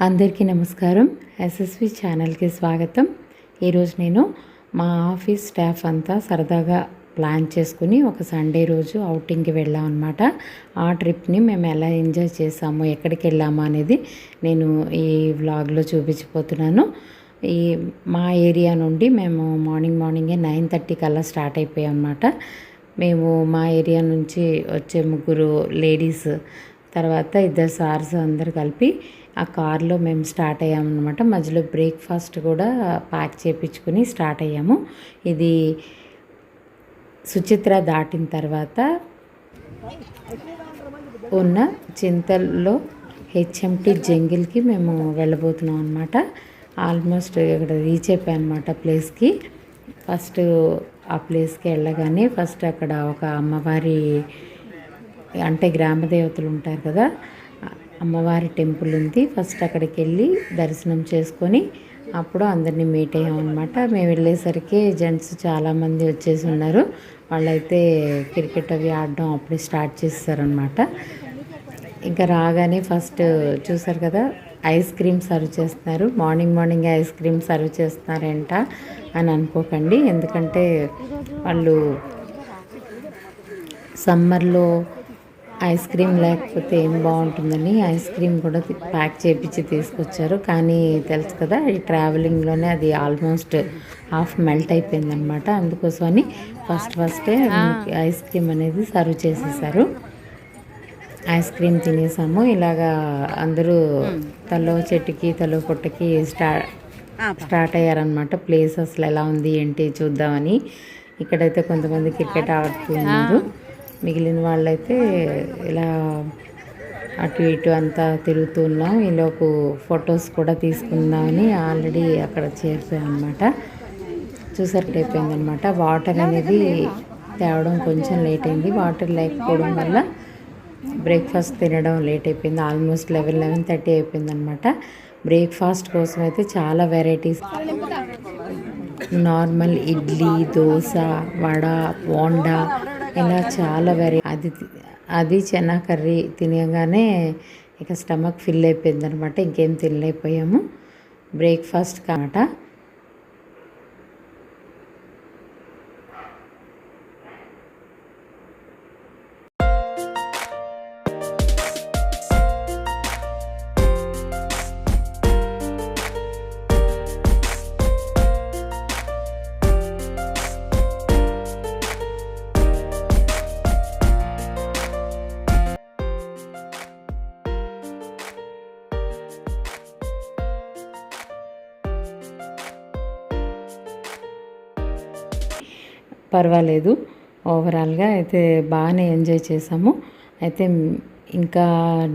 అందరికీ నమస్కారం. ఎస్ఎస్వి ఛానల్కి స్వాగతం. ఈరోజు నేను మా ఆఫీస్ స్టాఫ్ అంతా సరదాగా ప్లాన్ చేసుకుని ఒక సండే రోజు అవుటింగ్కి వెళ్ళాం అనమాట. ఆ ట్రిప్ని మేము ఎలా ఎంజాయ్ చేసాము, ఎక్కడికి వెళ్ళాము అనేది నేను ఈ వ్లాగ్లో చూపించిపోతున్నాను. మా ఏరియా నుండి మేము మార్నింగే 9:30 కల్లా స్టార్ట్ అయిపోయాం అనమాట. మేము మా ఏరియా నుంచి వచ్చే 3 లేడీస్, తర్వాత 2 సార్స్ అందరు కలిపి ఆ కార్లో మేము స్టార్ట్ అయ్యామన్నమాట. మధ్యలో బ్రేక్ఫాస్ట్ కూడా ప్యాక్ చేయించుకుని స్టార్ట్ అయ్యాము. ఇది సుచిత్ర దాటిన తర్వాత ఉన్న చింతల్లో హెచ్ఎంటి జంగిల్కి మేము వెళ్ళబోతున్నాం అనమాట. ఆల్మోస్ట్ ఇక్కడ రీచ్ అయిపోయాం అనమాట ప్లేస్కి. ఫస్ట్ ఆ ప్లేస్కి వెళ్ళగానే ఫస్ట్ అక్కడ ఒక అమ్మవారి అంటే గ్రామ దేవతలు ఉంటారు కదా, అమ్మవారి టెంపుల్ ఉంది. ఫస్ట్ అక్కడికి వెళ్ళి దర్శనం చేసుకొని అప్పుడు అందరినీ మీట్ అయ్యాం అనమాట. మేము వెళ్ళేసరికి జెంట్స్ చాలామంది వచ్చేసి ఉన్నారు. వాళ్ళైతే క్రికెట్ అవి ఆడడం అప్పుడే స్టార్ట్ చేస్తారనమాట. ఇంకా రాగానే ఫస్ట్ చూసారు కదా, ఐస్ క్రీమ్ సర్వ్ చేస్తున్నారు. మార్నింగ్ ఐస్ క్రీమ్ సర్వ్ చేస్తున్నారంట అని అనుకోకండి, ఎందుకంటే వాళ్ళు సమ్మర్లో ఐస్ క్రీమ్ లేకపోతే ఏం బాగుంటుందని ఐస్ క్రీమ్ కూడా ప్యాక్ చేయించి తీసుకొచ్చారు. కానీ తెలుసు కదా, ఈ ట్రావెలింగ్లోనే అది ఆల్మోస్ట్ హాఫ్ మెల్ట్ అయిపోయిందనమాట. అందుకోసమని ఫస్టే ఐస్ క్రీమ్ అనేది సర్వ్ చేసేసారు. ఐస్ క్రీమ్ తినేసాము. ఇలాగా అందరూ తలో చెట్టుకి తలో పొట్టకి స్టార్ట్ అయ్యారనమాట. ప్లేస్ అసలు ఎలా ఉంది ఏంటి చూద్దామని. ఇక్కడైతే కొంతమంది క్రికెట్ ఆడుతున్నారు. మిగిలిన వాళ్ళైతే ఇలా అటు ఇటు అంతా తిరుగుతున్నాం. ఈలోపు ఫొటోస్ కూడా తీసుకుందామని ఆల్రెడీ అక్కడ చేరిపోయాం అనమాట. చూసారు అయిపోయిందనమాట. వాటర్ అనేది తేవడం కొంచెం లేట్ అయింది. వాటర్ లేకపోవడం వల్ల బ్రేక్ఫాస్ట్ తినడం లేట్ అయిపోయింది. ఆల్మోస్ట్ 11:30 అయిపోయిందనమాట. బ్రేక్ఫాస్ట్ కోసం అయితే చాలా వెరైటీస్, నార్మల్ ఇడ్లీ, దోశ, వడ, బోండా, ఇలా చాలా అది చెనా కర్రీ తినగానే ఇక స్టమక్ ఫిల్ అయిపోయింది అనమాట. ఇంకేం తినలేకపోయాము బ్రేక్ఫాస్ట్ కానట. పర్వాలేదు, ఓవరాల్గా అయితే బాగానే ఎంజాయ్ చేసాము. అయితే ఇంకా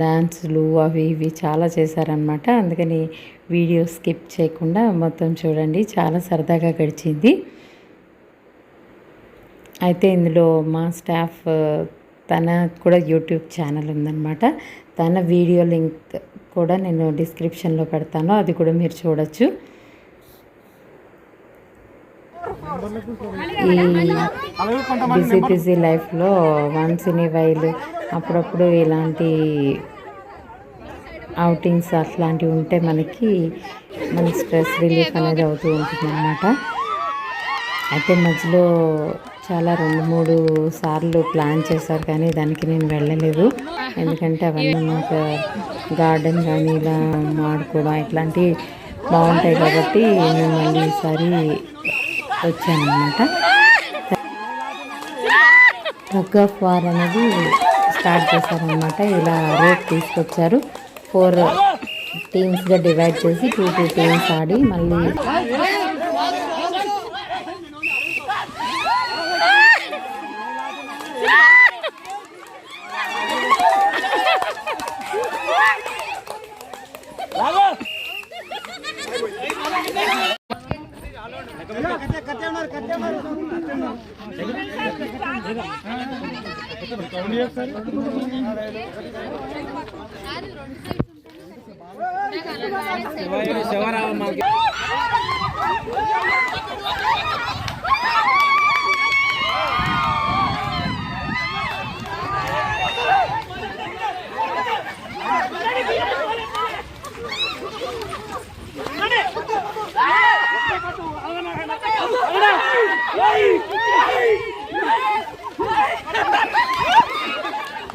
డాన్సులు అవి ఇవి చాలా చేశారనమాట. అందుకని వీడియో స్కిప్ చేయకుండా మొత్తం చూడండి, చాలా సరదాగా గడిచింది. అయితే ఇందులో మా స్టాఫ్ తన కూడా యూట్యూబ్ ఛానల్ ఉందన్నమాట. తన వీడియో లింక్ కూడా నేను డిస్క్రిప్షన్లో పెడతాను, అది కూడా మీరు చూడొచ్చు. ఈ బిజీ లైఫ్లో వన్స్ ఇన్ ఏ వైల్ అప్పుడప్పుడు ఇలాంటి అవుటింగ్స్ అట్లాంటివి ఉంటే మనకి స్ట్రెస్ రిలీఫ్ అనేది అవుతూ ఉంటుంది అన్నమాట. అయితే మధ్యలో చాలా 2-3 సార్లు ప్లాన్ చేశారు, కానీ దానికి నేను వెళ్ళలేదు. ఎందుకంటే అవన్నీ నాకు గార్డెన్ కానీ ఇలా ఆడుకోవడం ఇట్లాంటివి బాగుంటాయి కాబట్టి నేను మళ్ళీ ఈసారి వచ్చానమాట. టగ్ ఆఫ్ వార్ అనేది స్టార్ట్ చేశారనమాట. ఇలా రోప్ తీసుకొచ్చారు. 4 టీమ్స్గా డివైడ్ చేసి 2 టీమ్స్ ఆడి మళ్ళీ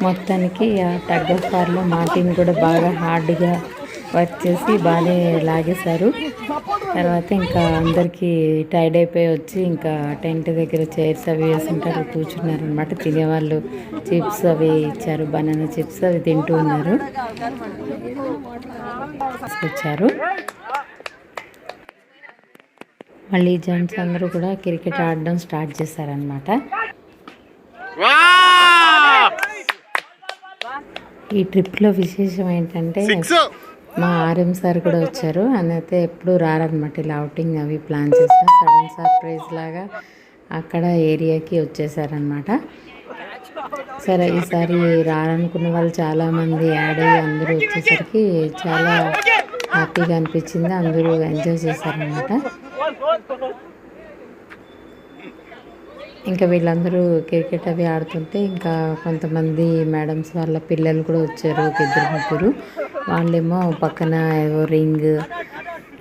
మొత్తానికి ఆ టగ్ ఆఫ్ వార్లో మార్టిన్ కూడా బాగా హార్డ్గా వర్క్ చేసి బాగానే లాగేశారు. తర్వాత ఇంకా అందరికీ టైర్డ్ అయిపోయి వచ్చి ఇంకా టెంట్ దగ్గర చైర్స్ అవి వేసుంటారు, కూర్చున్నారనమాట. తినేవాళ్ళు చిప్స్ అవి ఇచ్చారు, బనానా చిప్స్ అవి తింటూ ఉన్నారు. తీసుకొచ్చారు. మళ్ళీ జెంట్స్ అందరూ కూడా క్రికెట్ ఆడడం స్టార్ట్ చేశారనమాట. ఈ ట్రిప్లో విశేషం ఏంటంటే మా ఆర్ఎం సార్ కూడా వచ్చారు. అని అయితే ఎప్పుడూ రారనమాట, ఇలా అవుటింగ్ అవి ప్లాన్ చేస్తారు. సడన్ సర్ప్రైజ్ లాగా అక్కడ ఏరియాకి వచ్చేసారనమాట. సరే ఈసారి రారనుకున్న వాళ్ళు చాలామంది యాడ్ అయ్యి అందరూ వచ్చేసరికి చాలా హ్యాపీగా అనిపించింది. అందరూ ఎంజాయ్ చేశారనమాట. ఇంకా వీళ్ళందరూ క్రికెట్ అవి ఆడుతుంటే ఇంకా కొంతమంది మేడమ్స్ వాళ్ళ పిల్లలు కూడా వచ్చారు, ఒక ఇద్దరు ముగ్గురు. వాళ్ళేమో పక్కన ఏవో రింగ్,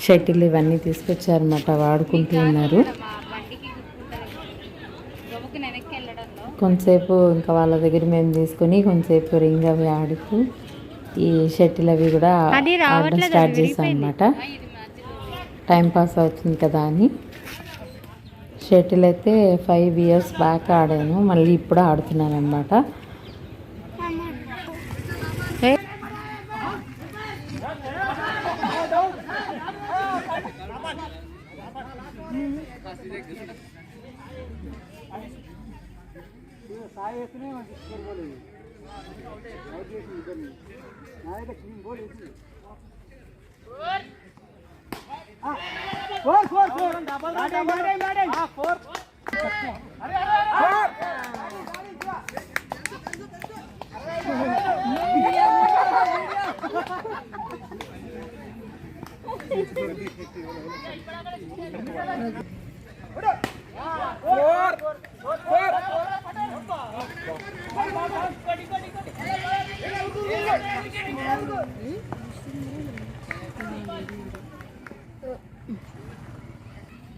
షటిల్ ఇవన్నీ తీసుకొచ్చారన్నమాట, వాడుకుంటూ ఉన్నారు. కొంతసేపు ఇంకా వాళ్ళ దగ్గర మేము తీసుకొని కొంతసేపు రింగ్ అవి ఆడుతూ ఈ షటిల్ అవి కూడా ఆడడం స్టార్ట్ చేసాం అన్నమాట. టైంపాస్ అవుతుంది కదా అని. షటిల్ అయితే 5 years బ్యాక్ ఆడాను, మళ్ళీ ఇప్పుడు ఆడుతున్నాను అనమాట.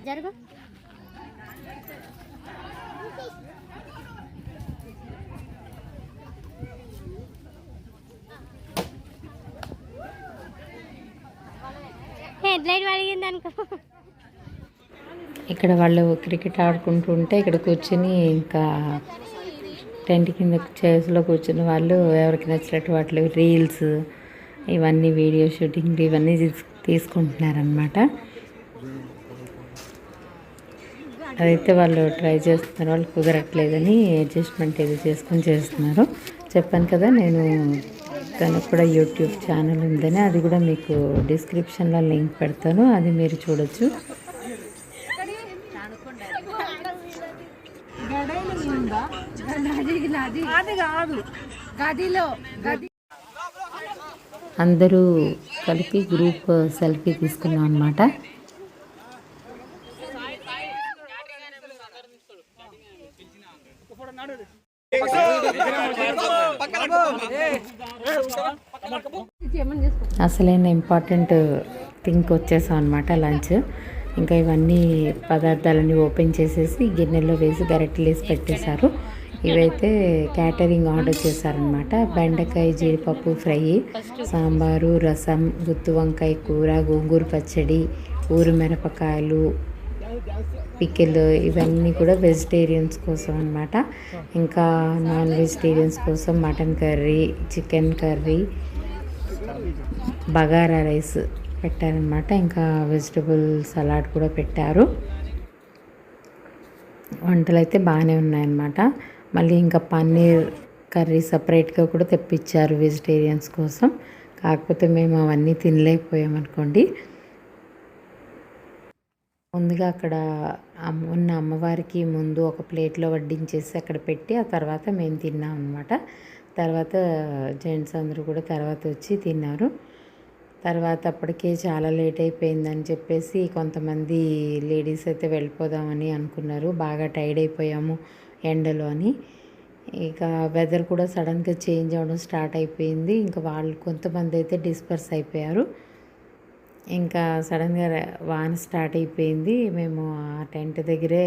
జరుగు హెడ్లైట్ పడిగింది అనుకో. ఇక్కడ వాళ్ళు క్రికెట్ ఆడుకుంటూ ఉంటే ఇక్కడ కూర్చొని ఇంకా టెంట్ కింద చైర్స్లో కూర్చున్న వాళ్ళు ఎవరికి నచ్చినట్టు వాటిలో రీల్స్ ఇవన్నీ, వీడియో షూటింగ్ ఇవన్నీ తీసుకుంటున్నారనమాట. అదైతే వాళ్ళు ట్రై చేస్తున్నారు, వాళ్ళు కుదరట్లేదని అడ్జస్ట్మెంట్ ఏదో చేసుకొని చేస్తున్నారు. చెప్పాను కదా నేను తనకు కూడా యూట్యూబ్ ఛానల్ ఉందని, అది కూడా మీకు డిస్క్రిప్షన్లో లింక్ పెడతాను, అది మీరు చూడొచ్చు. అందరూ కలిపి గ్రూప్ సెల్ఫీ తీసుకున్నాం అన్నమాట. అసలైన ఇంపార్టెంట్ థింక్ వచ్చేసాం అనమాట, లంచ్. ఇంకా ఇవన్నీ పదార్థాలన్నీ ఓపెన్ చేసేసి గిన్నెలో వేసి గరిటెలు వేసి పెట్టేశారు. ఇవైతే క్యాటరింగ్ ఆర్డర్ చేశారనమాట. బెండకాయ జీడిపప్పు ఫ్రై, సాంబారు, రసం, గుత్తి వంకాయ కూర, గోంగూర పచ్చడి, ఊరు మిరపకాయలు, పికిల్, ఇవన్నీ కూడా వెజిటేరియన్స్ కోసం అనమాట. ఇంకా నాన్ వెజిటేరియన్స్ కోసం mutton curry, chicken curry, bagara rice పెట్టారనమాట. ఇంకా వెజిటబుల్ సలాడ్ కూడా పెట్టారు. వంటలు అయితే బాగానే ఉన్నాయన్నమాట. మళ్ళీ ఇంకా పన్నీర్ కర్రీ సపరేట్గా కూడా తెప్పించారు వెజిటేరియన్స్ కోసం. కాకపోతే మేము అవన్నీ తినలేకపోయామనుకోండి. ముందుగా అక్కడ ఉన్న అమ్మవారికి ముందు ఒక ప్లేట్లో వడ్డించేసి అక్కడ పెట్టి ఆ తర్వాత మేము తిన్నాం అనమాట. తర్వాత జెంట్స్ అందరూ కూడా తర్వాత వచ్చి తిన్నారు. తర్వాత అప్పటికే చాలా లేట్ అయిపోయిందని చెప్పేసి కొంతమంది లేడీస్ అయితే వెళ్ళిపోదామని అనుకున్నారు. బాగా టైర్డ్ అయిపోయాము ఎండలో అని. ఇక వెదర్ కూడా సడన్గా చేంజ్ అవ్వడం స్టార్ట్ అయిపోయింది. ఇంకా వాళ్ళు కొంతమంది అయితే డిస్పర్స్ అయిపోయారు. ఇంకా సడన్గా వాన స్టార్ట్ అయిపోయింది. మేము ఆ టెంట్ దగ్గరే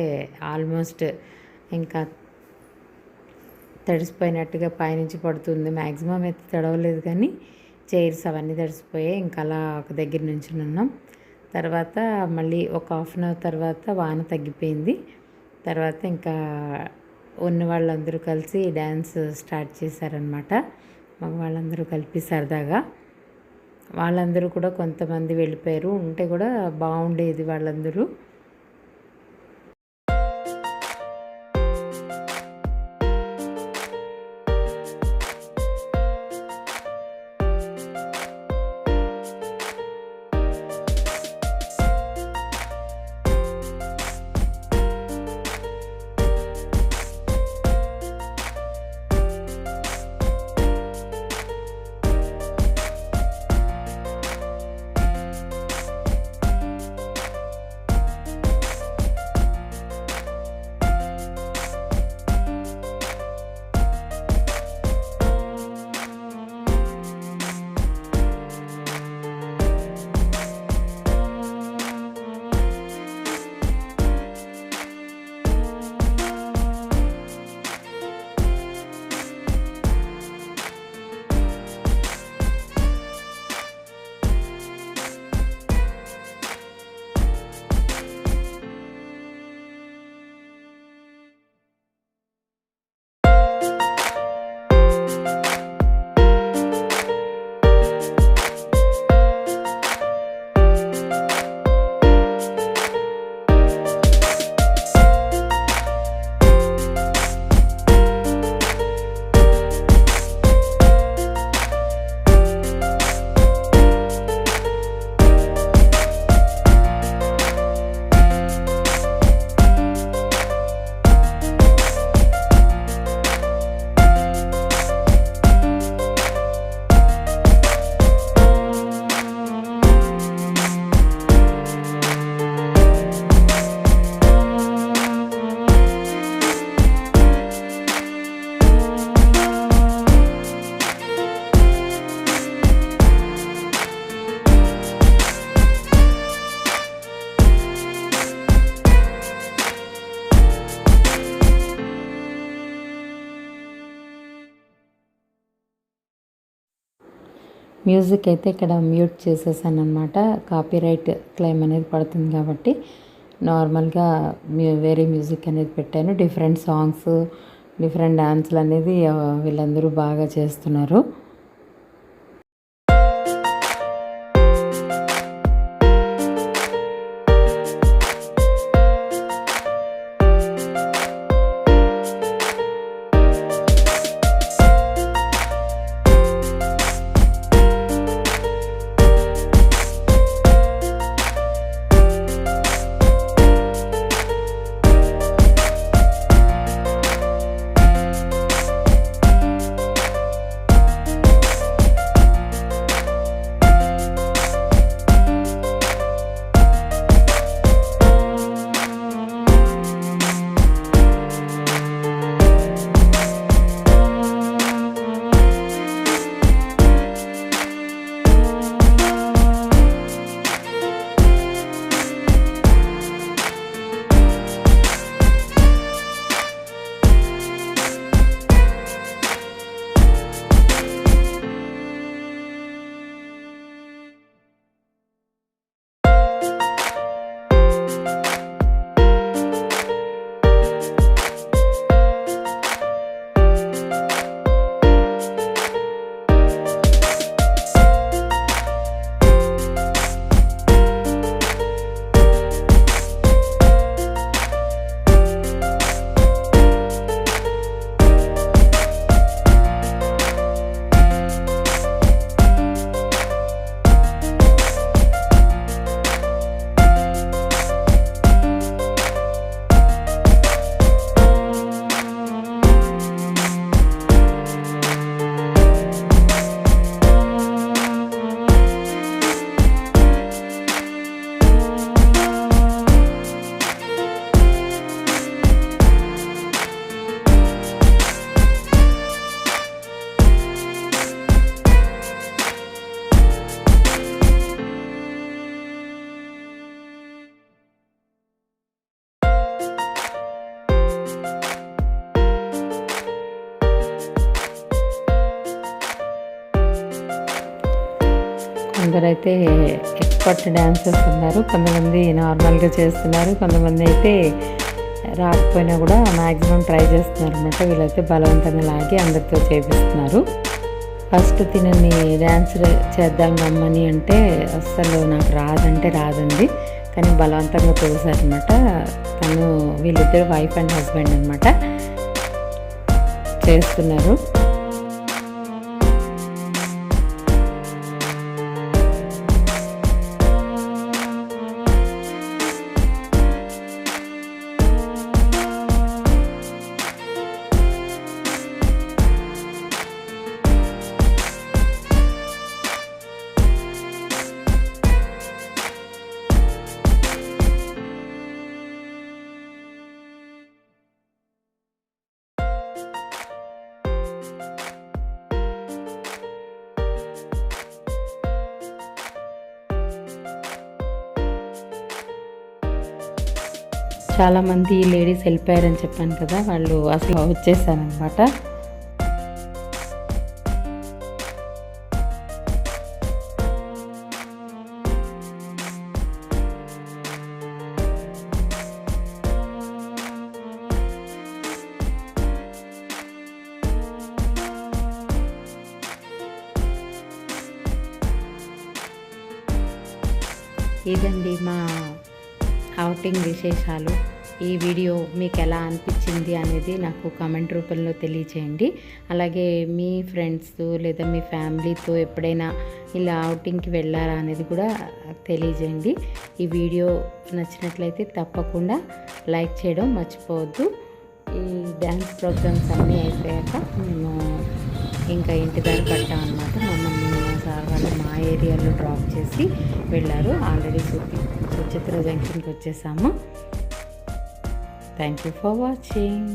ఆల్మోస్ట్ ఇంకా తడిసిపోయినట్టుగా పైనుంచి పడుతుంది. మ్యాక్సిమం అయితే తడవలేదు కానీ చైర్స్ అవన్నీ తడిసిపోయాయి. ఇంకా అలా ఒక దగ్గర నుంచి ఉన్నాం. తర్వాత మళ్ళీ ఒక హాఫ్ అన్ అవర్ తర్వాత వాన తగ్గిపోయింది. తర్వాత ఇంకా ఉన్న వాళ్ళందరూ కలిసి డ్యాన్స్ స్టార్ట్ చేశారనమాట. మగవాళ్ళందరూ కలిపి సరదాగా. వాళ్ళందరూ కూడా కొంతమంది వెళ్ళిపోయారు. ఉంటే కూడా బాగుండేది వాళ్ళందరూ. మ్యూజిక్ అయితే ఇక్కడ మ్యూట్ చేసేసాను అనమాట. కాపీరైట్ క్లెయిమ్ అనేది పడుతుంది కాబట్టి నార్మల్గా వేరే మ్యూజిక్ అనేది పెట్టాను. డిఫరెంట్ సాంగ్స్, డిఫరెంట్ డాన్స్లు అనేది వీళ్ళందరూ బాగా చేస్తున్నారు. అందరైతే ఎక్స్పర్ట్ డాన్సర్స్ ఉన్నారు. కొంతమంది నార్మల్గా చేస్తున్నారు, కొంతమంది అయితే రాకపోయినా కూడా మ్యాక్సిమం ట్రై చేస్తున్నారు అనమాట. వీళ్ళైతే బలవంతంగా లాగి అందరితో చేపిస్తున్నారు. ఫస్ట్ తినని డ్యాన్స్ చేద్దాం రమ్మని అంటే అస్సలు నాకు రాదంటే రాదండి, కానీ బలవంతంగా తోసారనమాట. తను వీళ్ళిద్దరు వైఫ్ అండ్ హస్బెండ్ అనమాట చేస్తున్నారు. చాలామంది లేడీస్ వెళ్ళిపోయారని చెప్పాను కదా, వాళ్ళు అసలు వచ్చేసారనమాట. ఇదండి మా అవుటింగ్ విశేషాలు. ఈ వీడియో మీకు ఎలా అనిపించింది అనేది నాకు కామెంట్ రూపంలో తెలియచేయండి. అలాగే మీ ఫ్రెండ్స్ లేదా మీ ఫ్యామిలీతో ఎప్పుడైనా ఇలా అవుటింగ్కి వెళ్ళారా అనేది కూడా తెలియజేయండి. ఈ వీడియో నచ్చినట్లయితే తప్పకుండా లైక్ చేయడం మర్చిపోవద్దు. ఈ డ్యాన్స్ ప్రోగ్రామ్స్ అన్నీ అయిపోయాక మేము ఇంకా ఇంటి దగ్గర పట్టాం అనమాట. మా మమ్మీ మా సార్ వాళ్ళు మా ఏరియాలో డ్రాప్ చేసి వెళ్ళారు. ఆల్రెడీ సుచిత్ర జంక్షన్కి వచ్చేసాము. Thank you for watching.